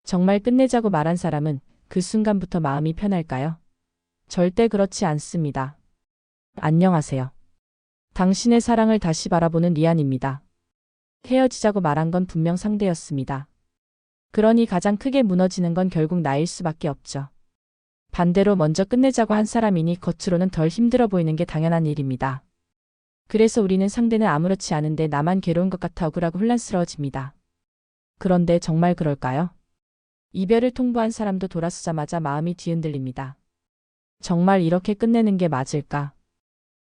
정말 끝내자고 말한 사람은 그 순간부터 마음이 편할까요? 절대 그렇지 않습니다. 안녕하세요. 당신의 사랑을 다시 바라보는 리안입니다. 헤어지자고 말한 건 분명 상대였습니다. 그러니 가장 크게 무너지는 건 결국 나일 수밖에 없죠. 반대로 먼저 끝내자고 한 사람이니 겉으로는 덜 힘들어 보이는 게 당연한 일입니다. 그래서 우리는 상대는 아무렇지 않은데 나만 괴로운 것 같아 억울하고 혼란스러워집니다. 그런데 정말 그럴까요? 이별을 통보한 사람도 돌아서자마자 마음이 뒤흔들립니다. 정말 이렇게 끝내는 게 맞을까?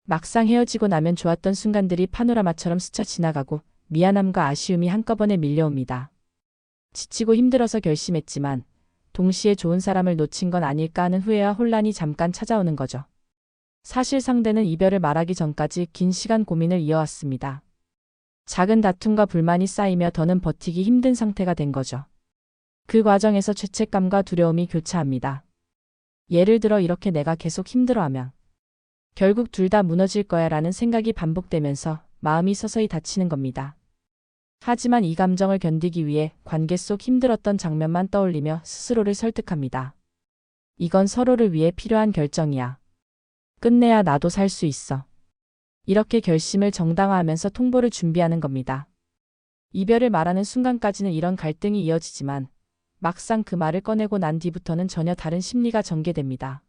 막상 헤어지고 나면 좋았던 순간들이 파노라마처럼 스쳐 지나가고 미안함과 아쉬움이 한꺼번에 밀려옵니다. 지치고 힘들어서 결심했지만 동시에 좋은 사람을 놓친 건 아닐까 하는 후회와 혼란이 잠깐 찾아오는 거죠. 사실 상대는 이별을 말하기 전까지 긴 시간 고민을 이어왔습니다. 작은 다툼과 불만이 쌓이며 더는 버티기 힘든 상태가 된 거죠. 그 과정에서 죄책감과 두려움이 교차합니다. 예를 들어 이렇게 내가 계속 힘들어하면 결국 둘 다 무너질 거야 라는 생각이 반복되면서 마음이 서서히 다치는 겁니다. 하지만 이 감정을 견디기 위해 관계 속 힘들었던 장면만 떠올리며 스스로를 설득합니다. 이건 서로를 위해 필요한 결정이야. 끝내야 나도 살 수 있어. 이렇게 결심을 정당화하면서 통보를 준비하는 겁니다. 이별을 말하는 순간까지는 이런 갈등이 이어지지만 막상 그 말을 꺼내고 난 뒤부터는 전혀 다른 심리가 전개됩니다.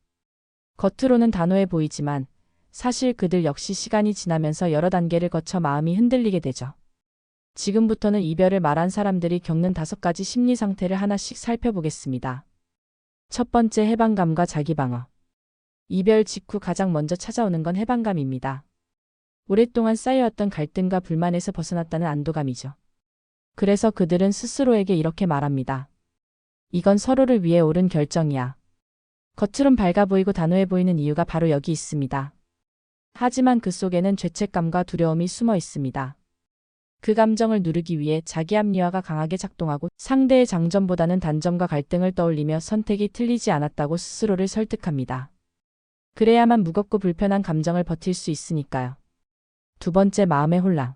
겉으로는 단호해 보이지만 사실 그들 역시 시간이 지나면서 여러 단계를 거쳐 마음이 흔들리게 되죠. 지금부터는 이별을 말한 사람들이 겪는 5가지 심리 상태를 하나씩 살펴보겠습니다. 첫 번째, 해방감과 자기방어. 이별 직후 가장 먼저 찾아오는 건 해방감입니다. 오랫동안 쌓여왔던 갈등과 불만에서 벗어났다는 안도감이죠. 그래서 그들은 스스로에게 이렇게 말합니다. 이건 서로를 위해 옳은 결정이야. 겉으론 밝아 보이고 단호해 보이는 이유가 바로 여기 있습니다. 하지만 그 속에는 죄책감과 두려움이 숨어 있습니다. 그 감정을 누르기 위해 자기 합리화가 강하게 작동하고 상대의 장점보다는 단점과 갈등을 떠올리며 선택이 틀리지 않았다고 스스로를 설득합니다. 그래야만 무겁고 불편한 감정을 버틸 수 있으니까요. 두 번째, 마음의 혼란.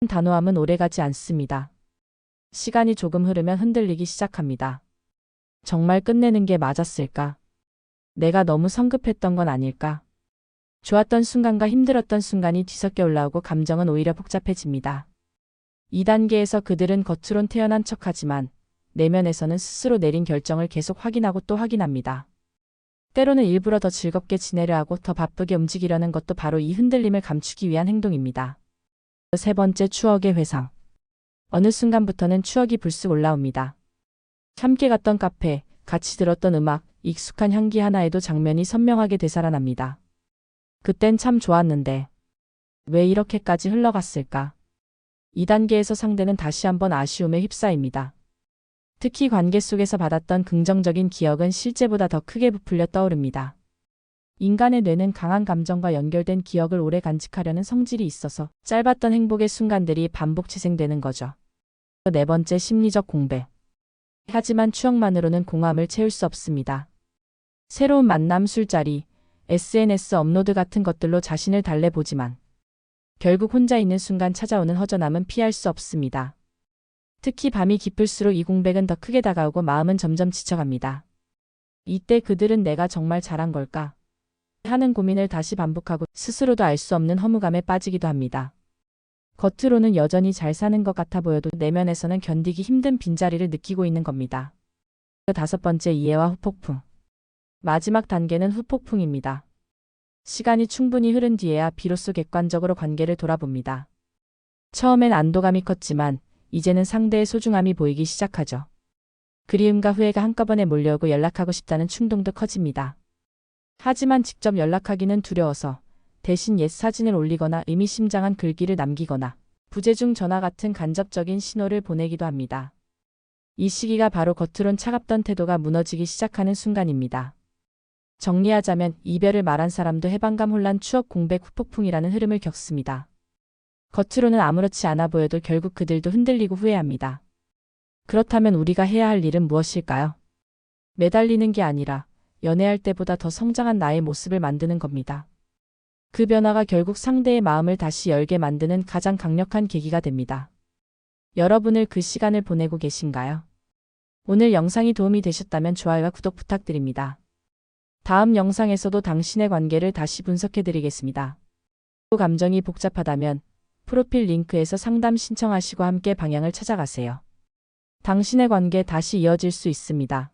단호함은 오래가지 않습니다. 시간이 조금 흐르면 흔들리기 시작합니다. 정말 끝내는 게 맞았을까? 내가 너무 성급했던 건 아닐까? 좋았던 순간과 힘들었던 순간이 뒤섞여 올라오고 감정은 오히려 복잡해집니다. 2단계에서 그들은 겉으론 태연한 척하지만 내면에서는 스스로 내린 결정을 계속 확인하고 또 확인합니다. 때로는 일부러 더 즐겁게 지내려 하고 더 바쁘게 움직이려는 것도 바로 이 흔들림을 감추기 위한 행동입니다. 세 번째, 추억의 회상. 어느 순간부터는 추억이 불쑥 올라옵니다. 함께 갔던 카페, 같이 들었던 음악, 익숙한 향기 하나에도 장면이 선명하게 되살아납니다. 그땐 참 좋았는데 왜 이렇게까지 흘러갔을까? 2단계에서 상대는 다시 한번 아쉬움에 휩싸입니다. 특히 관계 속에서 받았던 긍정적인 기억은 실제보다 더 크게 부풀려 떠오릅니다. 인간의 뇌는 강한 감정과 연결된 기억을 오래 간직하려는 성질이 있어서 짧았던 행복의 순간들이 반복 재생되는 거죠. 네 번째, 심리적 공백. 하지만 추억만으로는 공허함을 채울 수 없습니다. 새로운 만남, 술자리, SNS 업로드 같은 것들로 자신을 달래보지만 결국 혼자 있는 순간 찾아오는 허전함은 피할 수 없습니다. 특히 밤이 깊을수록 이 공백은 더 크게 다가오고 마음은 점점 지쳐갑니다. 이때 그들은 내가 정말 잘한 걸까? 하는 고민을 다시 반복하고 스스로도 알 수 없는 허무감에 빠지기도 합니다. 겉으로는 여전히 잘 사는 것 같아 보여도 내면에서는 견디기 힘든 빈자리를 느끼고 있는 겁니다. 다섯 번째, 이해와 후폭풍. 마지막 단계는 후폭풍입니다. 시간이 충분히 흐른 뒤에야 비로소 객관적으로 관계를 돌아봅니다. 처음엔 안도감이 컸지만 이제는 상대의 소중함이 보이기 시작하죠. 그리움과 후회가 한꺼번에 몰려오고 연락하고 싶다는 충동도 커집니다. 하지만 직접 연락하기는 두려워서 대신 옛 사진을 올리거나 의미심장한 글귀를 남기거나 부재중 전화 같은 간접적인 신호를 보내기도 합니다. 이 시기가 바로 겉으론 차갑던 태도가 무너지기 시작하는 순간입니다. 정리하자면 이별을 말한 사람도 해방감, 혼란, 추억 공백, 후폭풍이라는 흐름을 겪습니다. 겉으로는 아무렇지 않아 보여도 결국 그들도 흔들리고 후회합니다. 그렇다면 우리가 해야 할 일은 무엇일까요? 매달리는 게 아니라 연애할 때보다 더 성장한 나의 모습을 만드는 겁니다. 그 변화가 결국 상대의 마음을 다시 열게 만드는 가장 강력한 계기가 됩니다. 여러분은 그 시간을 보내고 계신가요? 오늘 영상이 도움이 되셨다면 좋아요와 구독 부탁드립니다. 다음 영상에서도 당신의 관계를 다시 분석해 드리겠습니다. 감정이 복잡하다면 프로필 링크에서 상담 신청하시고 함께 방향을 찾아가세요. 당신의 관계 다시 이어질 수 있습니다.